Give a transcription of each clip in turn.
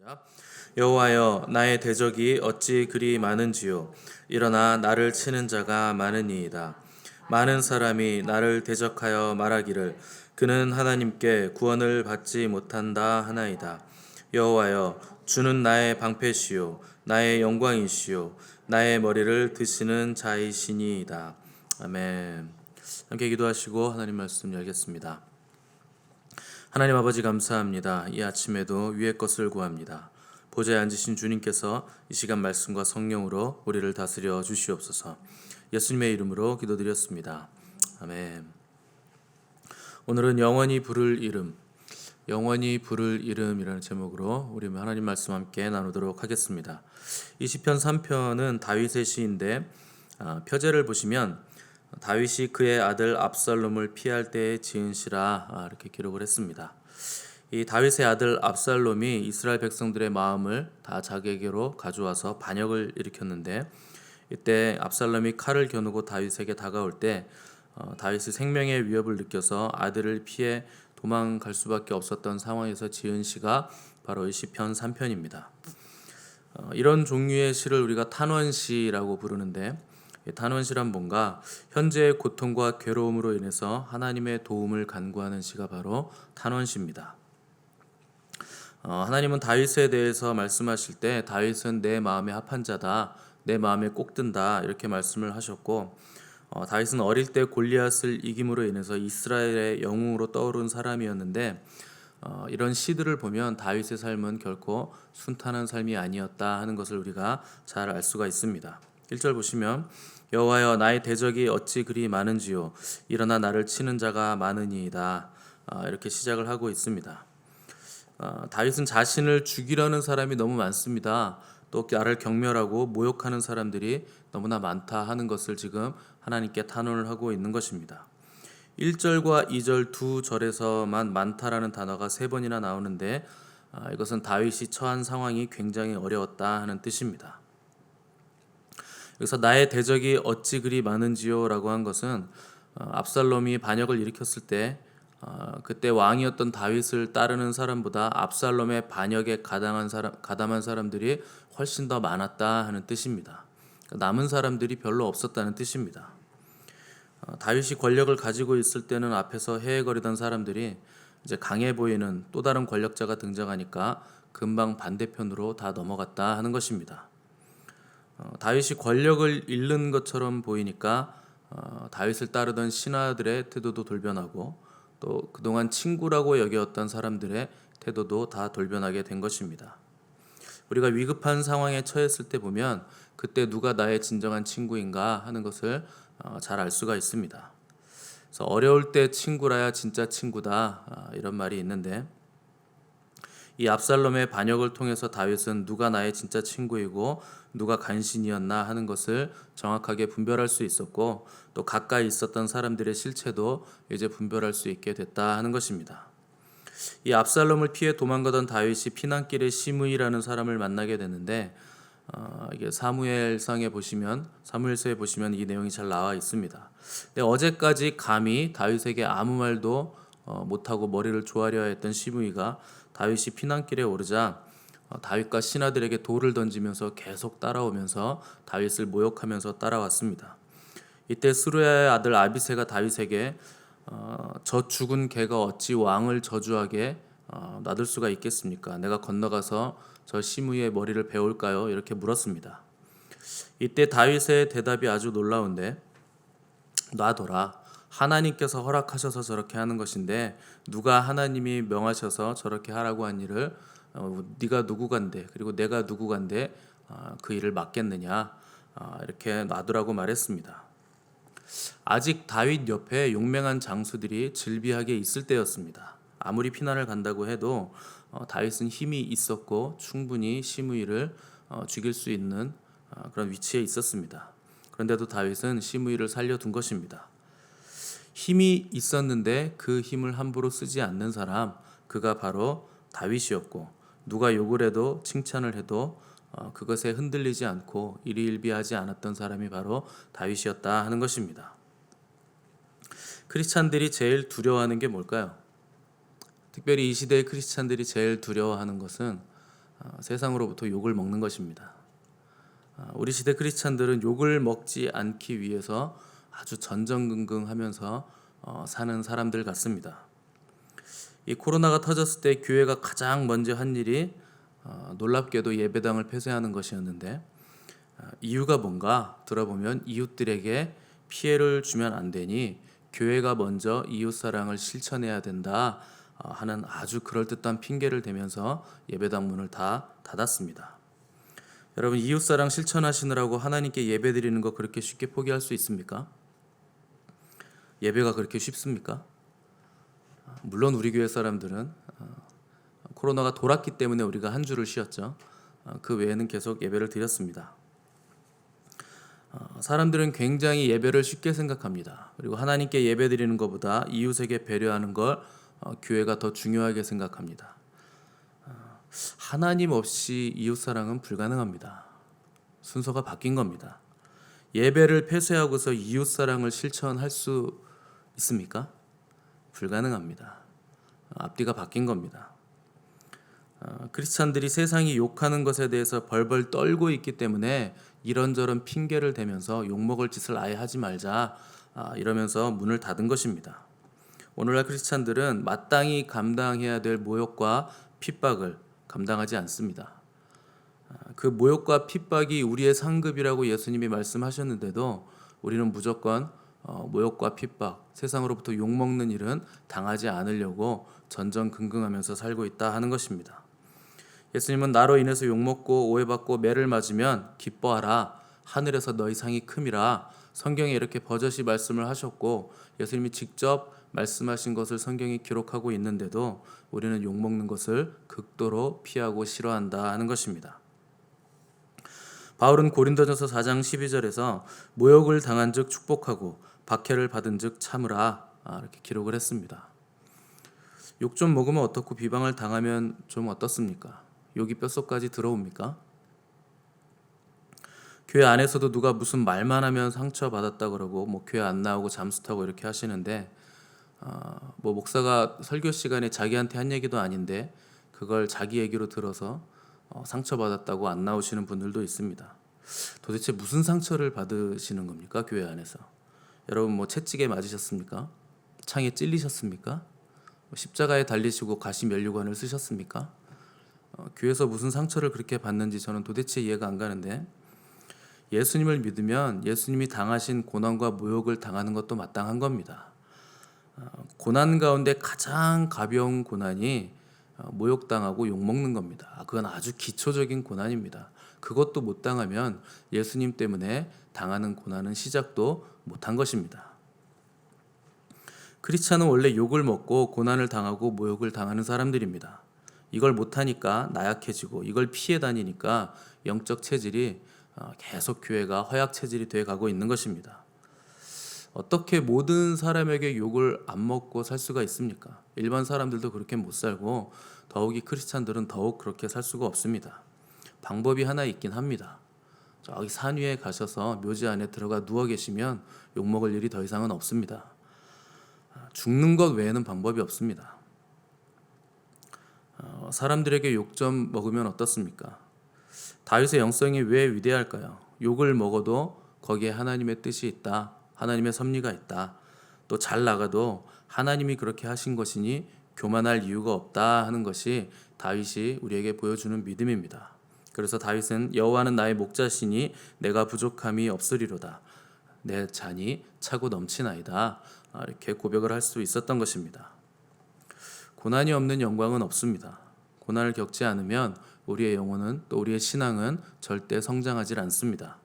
시작. 여호와여, 나의 대적이 어찌 그리 많은지요. 일어나 나를 치는 자가 많으니이다. 많은 사람이 나를 대적하여 말하기를 그는 하나님께 구원을 받지 못한다 하나이다. 여호와여, 주는 나의 방패시요 나의 영광이시요 나의 머리를 드시는 자이시니이다. 아멘. 함께 기도하시고 하나님 말씀 열겠습니다. 하나님 아버지 감사합니다. 이 아침에도 위의 것을 구합니다. 보좌에 앉으신 주님께서 이 시간 말씀과 성령으로 우리를 다스려 주시옵소서. 예수님의 이름으로 기도드렸습니다. 아멘. 오늘은 영원히 부를 이름, 영원히 부를 이름이라는 제목으로 우리 하나님 말씀 함께 나누도록 하겠습니다. 이 시편 3편은 다윗의 시인데 표제를 보시면 다윗이 그의 아들 압살롬을 피할 때에 지은 시라 이렇게 기록을 했습니다. 이 다윗의 아들 압살롬이 이스라엘 백성들의 마음을 다 자기에게로 가져와서 반역을 일으켰는데, 이때 압살롬이 칼을 겨누고 다윗에게 다가올 때 다윗이 생명의 위협을 느껴서 아들을 피해 도망갈 수밖에 없었던 상황에서 지은 시가 바로 이 시편 3편입니다. 이런 종류의 시를 우리가 탄원시라고 부르는데, 탄원시란 뭔가 현재의 고통과 괴로움으로 인해서 하나님의 도움을 간구하는 시가 바로 탄원시입니다. 하나님은 다윗에 대해서 말씀하실 때 다윗은 내 마음에 합한 자다, 내 마음에 꼭 든다 이렇게 말씀을 하셨고, 다윗은 어릴 때 골리앗을 이김으로 인해서 이스라엘의 영웅으로 떠오른 사람이었는데, 이런 시들을 보면 다윗의 삶은 결코 순탄한 삶이 아니었다 하는 것을 우리가 잘 알 수가 있습니다. 1절 보시면 여호와여, 나의 대적이 어찌 그리 많은지요. 일어나 나를 치는 자가 많으니이다. 이렇게 시작을 하고 있습니다. 다윗은 자신을 죽이려는 사람이 너무 많습니다. 또 나를 경멸하고 모욕하는 사람들이 너무나 많다 하는 것을 지금 하나님께 탄원을 하고 있는 것입니다. 1절과 2절 두 절에서만 많다라는 단어가 3번이나 나오는데, 이것은 다윗이 처한 상황이 굉장히 어려웠다 하는 뜻입니다. 여기서 나의 대적이 어찌 그리 많은지요 라고 한 것은 압살롬이 반역을 일으켰을 때 그때 왕이었던 다윗을 따르는 사람보다 압살롬의 반역에 가담한 사람들이 훨씬 더 많았다 하는 뜻입니다. 남은 사람들이 별로 없었다는 뜻입니다. 다윗이 권력을 가지고 있을 때는 앞에서 헤헤거리던 사람들이 이제 강해 보이는 또 다른 권력자가 등장하니까 금방 반대편으로 다 넘어갔다 하는 것입니다. 다윗이 권력을 잃는 것처럼 보이니까 다윗을 따르던 신하들의 태도도 돌변하고, 또 그동안 친구라고 여겼던 사람들의 태도도 다 돌변하게 된 것입니다. 우리가 위급한 상황에 처했을 때 보면 그때 누가 나의 진정한 친구인가 하는 것을 잘 알 수가 있습니다. 그래서 어려울 때 친구라야 진짜 친구다 이런 말이 있는데, 이 압살롬의 반역을 통해서 다윗은 누가 나의 진짜 친구이고 누가 간신이었나 하는 것을 정확하게 분별할 수 있었고, 또 가까이 있었던 사람들의 실체도 이제 분별할 수 있게 됐다 하는 것입니다. 이 압살롬을 피해 도망가던 다윗이 피난길에 시므이라는 사람을 만나게 되는데, 이게 사무엘서에 보시면 이 내용이 잘 나와 있습니다. 근데 어제까지 감히 다윗에게 아무 말도 못하고 머리를 조아려 했던 시므이가 다윗이 피난길에 오르자 다윗과 신하들에게 돌을 던지면서 계속 따라오면서 다윗을 모욕하면서 따라왔습니다. 이때 스루야의 아들 아비새가 다윗에게 저 죽은 개가 어찌 왕을 저주하게 놔둘 수가 있겠습니까? 내가 건너가서 저 시므이의 머리를 베올까요? 이렇게 물었습니다. 이때 다윗의 대답이 아주 놀라운데, 놔둬라. 하나님께서 허락하셔서 저렇게 하는 것인데 누가 하나님이 명하셔서 저렇게 하라고 한 일을 네가 누구간데, 그리고 내가 누구간데 그 일을 맡겠느냐, 이렇게 놔두라고 말했습니다. 아직 다윗 옆에 용맹한 장수들이 즐비하게 있을 때였습니다. 아무리 피난을 간다고 해도 다윗은 힘이 있었고 충분히 시므이를 죽일 수 있는 그런 위치에 있었습니다. 그런데도 다윗은 시므이를 살려둔 것입니다. 힘이 있었는데 그 힘을 함부로 쓰지 않는 사람, 그가 바로 다윗이었고, 누가 욕을 해도 칭찬을 해도 그것에 흔들리지 않고 일희일비하지 않았던 사람이 바로 다윗이었다 하는 것입니다. 크리스찬들이 제일 두려워하는 게 뭘까요? 특별히 이 시대의 크리스찬들이 제일 두려워하는 것은 세상으로부터 욕을 먹는 것입니다. 우리 시대 크리스찬들은 욕을 먹지 않기 위해서 아주 전전긍긍하면서 사는 사람들 같습니다. 이 코로나가 터졌을 때 교회가 가장 먼저 한 일이 놀랍게도 예배당을 폐쇄하는 것이었는데, 이유가 뭔가 들어보면 이웃들에게 피해를 주면 안 되니 교회가 먼저 이웃사랑을 실천해야 된다 하는 아주 그럴듯한 핑계를 대면서 예배당 문을 다 닫았습니다. 여러분, 이웃사랑 실천하시느라고 하나님께 예배드리는 거 그렇게 쉽게 포기할 수 있습니까? 예배가 그렇게 쉽습니까? 물론 우리 교회 사람들은 코로나가 돌았기 때문에 우리가 한 주를 쉬었죠. 그 외에는 계속 예배를 드렸습니다. 사람들은 굉장히 예배를 쉽게 생각합니다. 그리고 하나님께 예배드리는 것보다 이웃에게 배려하는 걸 교회가 더 중요하게 생각합니다. 하나님 없이 이웃사랑은 불가능합니다. 순서가 바뀐 겁니다. 예배를 폐쇄하고서 이웃사랑을 실천할 수 있습니까? 불가능합니다. 앞뒤가 바뀐 겁니다. 크리스찬들이 세상이 욕하는 것에 대해서 벌벌 떨고 있기 때문에 이런저런 핑계를 대면서 욕먹을 짓을 아예 하지 말자 이러면서 문을 닫은 것입니다. 오늘날 크리스찬들은 마땅히 감당해야 될 모욕과 핍박을 감당하지 않습니다. 그 모욕과 핍박이 우리의 상급이라고 예수님이 말씀하셨는데도 우리는 무조건 모욕과 핍박, 세상으로부터 욕먹는 일은 당하지 않으려고 전전긍긍하면서 살고 있다 하는 것입니다. 예수님은 나로 인해서 욕먹고 오해받고 매를 맞으면 기뻐하라, 하늘에서 너희 상이 큼이라, 성경에 이렇게 버젓이 말씀을 하셨고 예수님이 직접 말씀하신 것을 성경이 기록하고 있는데도 우리는 욕먹는 것을 극도로 피하고 싫어한다 하는 것입니다. 바울은 고린도전서 4장 12절에서 모욕을 당한 즉 축복하고 박해를 받은 즉 참으라 이렇게 기록을 했습니다. 욕 좀 먹으면 어떻고 비방을 당하면 좀 어떻습니까? 욕이 뼛속까지 들어옵니까? 교회 안에서도 누가 무슨 말만 하면 상처받았다 그러고 교회 안 나오고 잠수 타고 이렇게 하시는데 목사가 설교 시간에 자기한테 한 얘기도 아닌데 그걸 자기 얘기로 들어서 상처받았다고 안 나오시는 분들도 있습니다. 도대체 무슨 상처를 받으시는 겁니까? 교회 안에서. 여러분 채찍에 맞으셨습니까? 창에 찔리셨습니까? 십자가에 달리시고 가시 면류관을 쓰셨습니까? 교회에서 무슨 상처를 그렇게 받는지 저는 도대체 이해가 안 가는데, 예수님을 믿으면 예수님이 당하신 고난과 모욕을 당하는 것도 마땅한 겁니다. 고난 가운데 가장 가벼운 고난이 모욕당하고 욕먹는 겁니다. 그건 아주 기초적인 고난입니다. 그것도 못 당하면 예수님 때문에 당하는 고난은 시작도 못한 것입니다. 크리스찬은 원래 욕을 먹고 고난을 당하고 모욕을 당하는 사람들입니다. 이걸 못하니까 나약해지고 이걸 피해 다니니까 영적 체질이 계속 교회가 허약 체질이 돼 가고 있는 것입니다. 어떻게 모든 사람에게 욕을 안 먹고 살 수가 있습니까? 일반 사람들도 그렇게 못 살고 더욱이 크리스찬들은 더욱 그렇게 살 수가 없습니다. 방법이 하나 있긴 합니다. 저기 산 위에 가셔서 묘지 안에 들어가 누워 계시면 욕먹을 일이 더 이상은 없습니다. 죽는 것 외에는 방법이 없습니다. 사람들에게 욕 좀 먹으면 어떻습니까? 다윗의 영성이 왜 위대할까요? 욕을 먹어도 거기에 하나님의 뜻이 있다. 하나님의 섭리가 있다. 또 잘 나가도 하나님이 그렇게 하신 것이니 교만할 이유가 없다 하는 것이 다윗이 우리에게 보여주는 믿음입니다. 그래서 다윗은 여호와는 나의 목자시니 내가 부족함이 없으리로다. 내 잔이 차고 넘치나이다. 이렇게 고백을 할 수 있었던 것입니다. 고난이 없는 영광은 없습니다. 고난을 겪지 않으면 우리의 영혼은 또 우리의 신앙은 절대 성장하지 않습니다.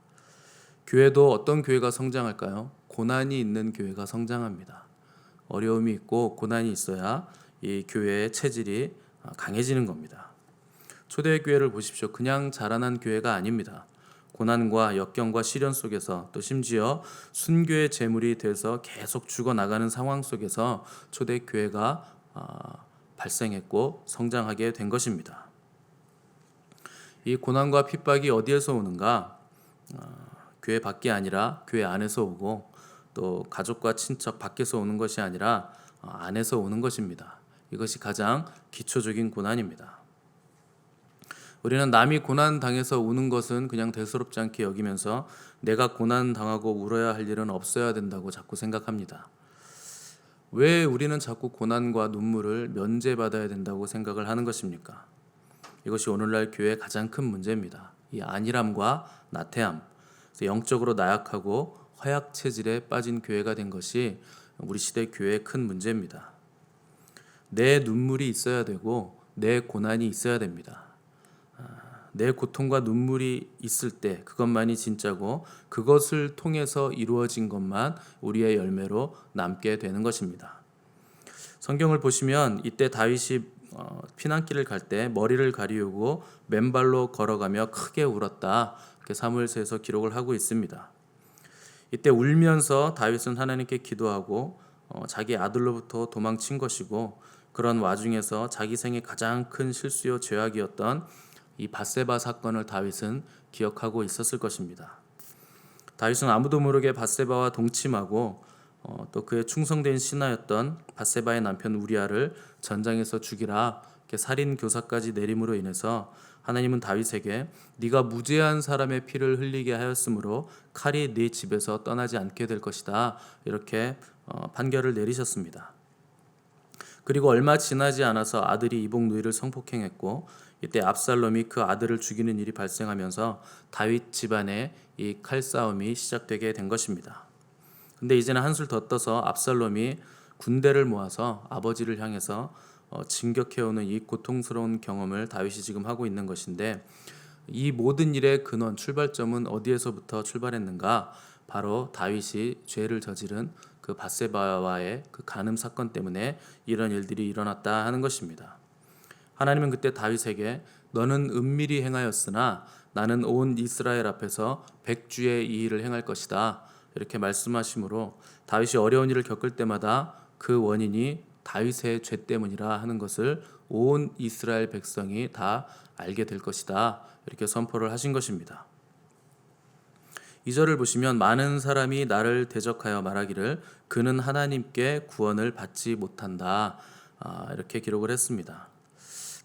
교회도 어떤 교회가 성장할까요? 고난이 있는 교회가 성장합니다. 어려움이 있고 고난이 있어야 이 교회의 체질이 강해지는 겁니다. 초대교회를 보십시오. 그냥 자라난 교회가 아닙니다. 고난과 역경과 시련 속에서 또 심지어 순교의 제물이 돼서 계속 죽어나가는 상황 속에서 초대교회가 발생했고 성장하게 된 것입니다. 이 고난과 핍박이 어디에서 오는가? 교회 밖이 아니라 교회 안에서 오고 또 가족과 친척 밖에서 오는 것이 아니라 안에서 오는 것입니다. 이것이 가장 기초적인 고난입니다. 우리는 남이 고난 당해서 우는 것은 그냥 대수롭지 않게 여기면서 내가 고난 당하고 울어야 할 일은 없어야 된다고 자꾸 생각합니다. 왜 우리는 자꾸 고난과 눈물을 면제받아야 된다고 생각을 하는 것입니까? 이것이 오늘날 교회의 가장 큰 문제입니다. 이 안일함과 나태함, 영적으로 나약하고 허약 체질에 빠진 교회가 된 것이 우리 시대 교회의 큰 문제입니다. 내 눈물이 있어야 되고 내 고난이 있어야 됩니다. 내 고통과 눈물이 있을 때 그것만이 진짜고 그것을 통해서 이루어진 것만 우리의 열매로 남게 되는 것입니다. 성경을 보시면 이때 다윗이 피난길을 갈 때 머리를 가리우고 맨발로 걸어가며 크게 울었다. 이렇게 사무엘서에서 기록을 하고 있습니다. 이때 울면서 다윗은 하나님께 기도하고 자기 아들로부터 도망친 것이고 그런 와중에서 자기 생애 가장 큰 실수요 죄악이었던 이 밧세바 사건을 다윗은 기억하고 있었을 것입니다. 다윗은 아무도 모르게 밧세바와 동침하고 또 그의 충성된 신하였던 밧세바의 남편 우리아를 전장에서 죽이라 이렇게 살인 교사까지 내림으로 인해서 하나님은 다윗에게 네가 무죄한 사람의 피를 흘리게 하였으므로 칼이 네 집에서 떠나지 않게 될 것이다 이렇게 판결을 내리셨습니다. 그리고 얼마 지나지 않아서 아들이 이복 누이를 성폭행했고 이때 압살롬이 그 아들을 죽이는 일이 발생하면서 다윗 집안에 이 칼싸움이 시작되게 된 것입니다. 근데 이제는 한술 더 떠서 압살롬이 군대를 모아서 아버지를 향해서 진격해오는 이 고통스러운 경험을 다윗이 지금 하고 있는 것인데 이 모든 일의 근원 출발점은 어디에서부터 출발했는가? 바로 다윗이 죄를 저지른 그 밧세바와의 그 간음 사건 때문에 이런 일들이 일어났다 하는 것입니다. 하나님은 그때 다윗에게 너는 은밀히 행하였으나 나는 온 이스라엘 앞에서 백주의 이 일을 행할 것이다 이렇게 말씀하시므로 다윗이 어려운 일을 겪을 때마다 그 원인이 다윗의 죄 때문이라 하는 것을 온 이스라엘 백성이 다 알게 될 것이다 이렇게 선포를 하신 것입니다. 2절을 보시면 많은 사람이 나를 대적하여 말하기를 그는 하나님께 구원을 받지 못한다 이렇게 기록을 했습니다.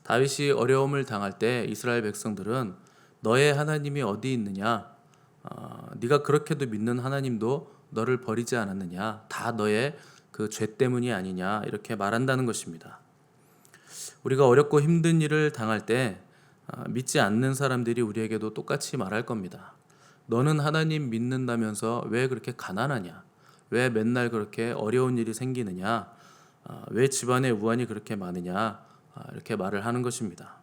다윗이 어려움을 당할 때 이스라엘 백성들은 너의 하나님이 어디 있느냐? 네가 그렇게도 믿는 하나님도 너를 버리지 않았느냐? 다 너의 그 죄 때문이 아니냐? 이렇게 말한다는 것입니다. 우리가 어렵고 힘든 일을 당할 때 믿지 않는 사람들이 우리에게도 똑같이 말할 겁니다. 너는 하나님 믿는다면서 왜 그렇게 가난하냐? 왜 맨날 그렇게 어려운 일이 생기느냐? 왜 집안에 우환이 그렇게 많으냐? 이렇게 말을 하는 것입니다.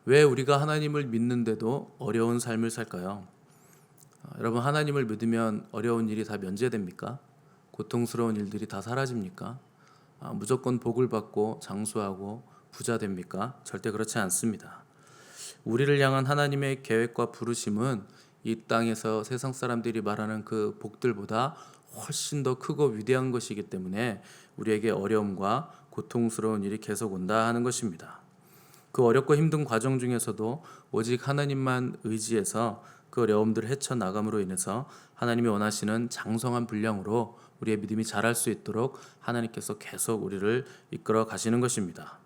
왜 우리가 하나님을 믿는데도 어려운 삶을 살까요? 여러분 하나님을 믿으면 어려운 일이 다 면제됩니까? 고통스러운 일들이 다 사라집니까? 무조건 복을 받고 장수하고 부자 됩니까? 절대 그렇지 않습니다. 우리를 향한 하나님의 계획과 부르심은 이 땅에서 세상 사람들이 말하는 그 복들보다 훨씬 더 크고 위대한 것이기 때문에 우리에게 어려움과 고통스러운 일이 계속 온다 하는 것입니다. 그 어렵고 힘든 과정 중에서도 오직 하나님만 의지해서 그 어려움들을 헤쳐나감으로 인해서 하나님이 원하시는 장성한 분량으로 우리의 믿음이 자랄 수 있도록 하나님께서 계속 우리를 이끌어 가시는 것입니다.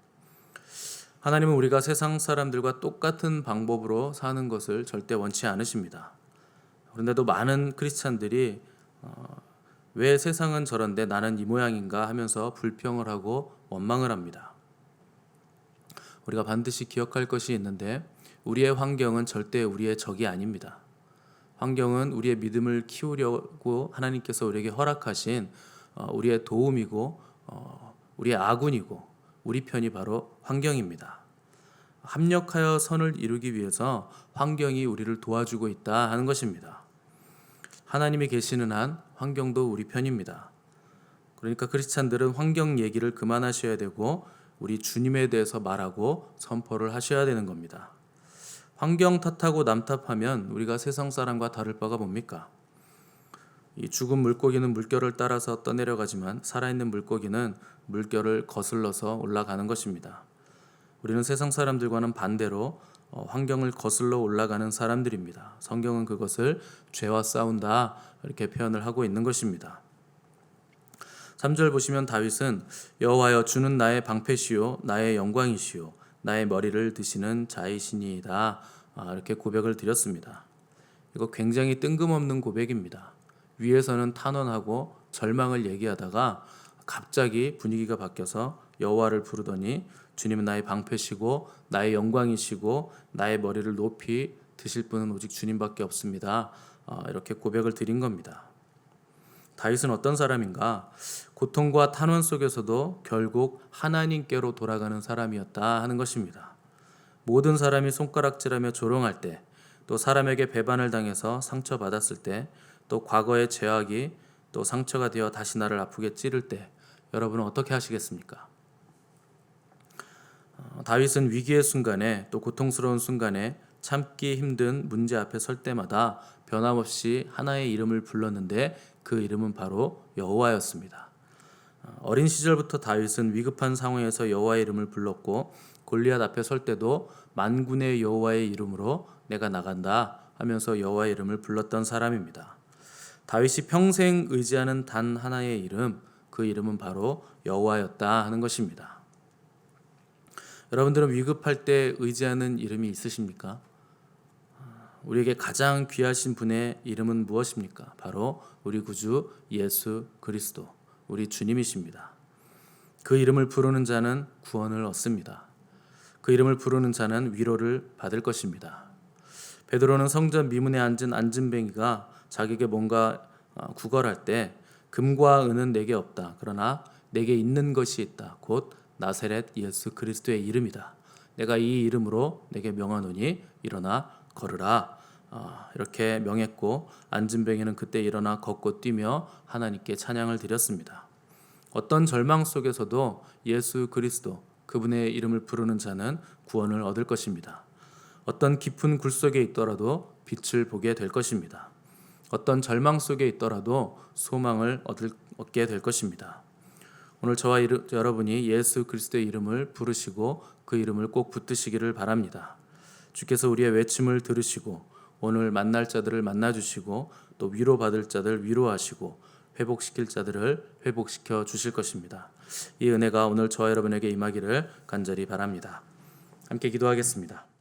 하나님은 우리가 세상 사람들과 똑같은 방법으로 사는 것을 절대 원치 않으십니다. 그런데도 많은 크리스찬들이 왜 세상은 저런데 나는 이 모양인가 하면서 불평을 하고 원망을 합니다. 우리가 반드시 기억할 것이 있는데 우리의 환경은 절대 우리의 적이 아닙니다. 환경은 우리의 믿음을 키우려고 하나님께서 우리에게 허락하신 우리의 도움이고 우리의 아군이고 우리 편이 바로 환경입니다. 합력하여 선을 이루기 위해서 환경이 우리를 도와주고 있다 하는 것입니다. 하나님이 계시는 한 환경도 우리 편입니다. 그러니까 크리스찬들은 환경 얘기를 그만하셔야 되고 우리 주님에 대해서 말하고 선포를 하셔야 되는 겁니다. 환경 탓하고 남 탓하면 우리가 세상 사람과 다를 바가 뭡니까? 이 죽은 물고기는 물결을 따라서 떠내려가지만 살아있는 물고기는 물결을 거슬러서 올라가는 것입니다. 우리는 세상 사람들과는 반대로 환경을 거슬러 올라가는 사람들입니다. 성경은 그것을 죄와 싸운다 이렇게 표현을 하고 있는 것입니다. 3절 보시면 다윗은 여호와여 주는 나의 방패시요 나의 영광이시요 나의 머리를 드시는 자이시니이다. 이렇게 고백을 드렸습니다. 이거 굉장히 뜬금없는 고백입니다. 위에서는 탄원하고 절망을 얘기하다가 갑자기 분위기가 바뀌어서 여호와를 부르더니 주님은 나의 방패시고 나의 영광이시고 나의 머리를 높이 드실 분은 오직 주님밖에 없습니다. 이렇게 고백을 드린 겁니다. 다윗은 어떤 사람인가? 고통과 탄원 속에서도 결국 하나님께로 돌아가는 사람이었다 하는 것입니다. 모든 사람이 손가락질하며 조롱할 때, 또 사람에게 배반을 당해서 상처받았을 때, 또 과거의 죄악이 또 상처가 되어 다시 나를 아프게 찌를 때 여러분은 어떻게 하시겠습니까? 다윗은 위기의 순간에 또 고통스러운 순간에 참기 힘든 문제 앞에 설 때마다 변함없이 하나의 이름을 불렀는데 그 이름은 바로 여호와였습니다. 어린 시절부터 다윗은 위급한 상황에서 여호와의 이름을 불렀고 골리앗 앞에 설 때도 만군의 여호와의 이름으로 내가 나간다 하면서 여호와의 이름을 불렀던 사람입니다. 다윗이 평생 의지하는 단 하나의 이름, 그 이름은 바로 여호와였다 하는 것입니다. 여러분들은 위급할 때 의지하는 이름이 있으십니까? 우리에게 가장 귀하신 분의 이름은 무엇입니까? 바로 우리 구주 예수 그리스도, 우리 주님이십니다. 그 이름을 부르는 자는 구원을 얻습니다. 그 이름을 부르는 자는 위로를 받을 것입니다. 베드로는 성전 미문에 앉은 안진뱅이가 자기에게 뭔가 구걸할 때 금과 은은 내게 없다. 그러나 내게 있는 것이 있다. 곧 나사렛 예수 그리스도의 이름이다. 내가 이 이름으로 내게 명하노니 일어나 걸으라. 이렇게 명했고 안진뱅이는 그때 일어나 걷고 뛰며 하나님께 찬양을 드렸습니다. 어떤 절망 속에서도 예수 그리스도 그분의 이름을 부르는 자는 구원을 얻을 것입니다. 어떤 깊은 굴 속에 있더라도 빛을 보게 될 것입니다. 어떤 절망 속에 있더라도 소망을 얻게 될 것입니다. 오늘 저와 여러분이 예수 그리스도의 이름을 부르시고 그 이름을 꼭 붙드시기를 바랍니다. 주께서 우리의 외침을 들으시고 오늘 만날 자들을 만나주시고 또 위로받을 자들 위로하시고 회복시킬 자들을 회복시켜 주실 것입니다. 이 은혜가 오늘 저와 여러분에게 임하기를 간절히 바랍니다. 함께 기도하겠습니다.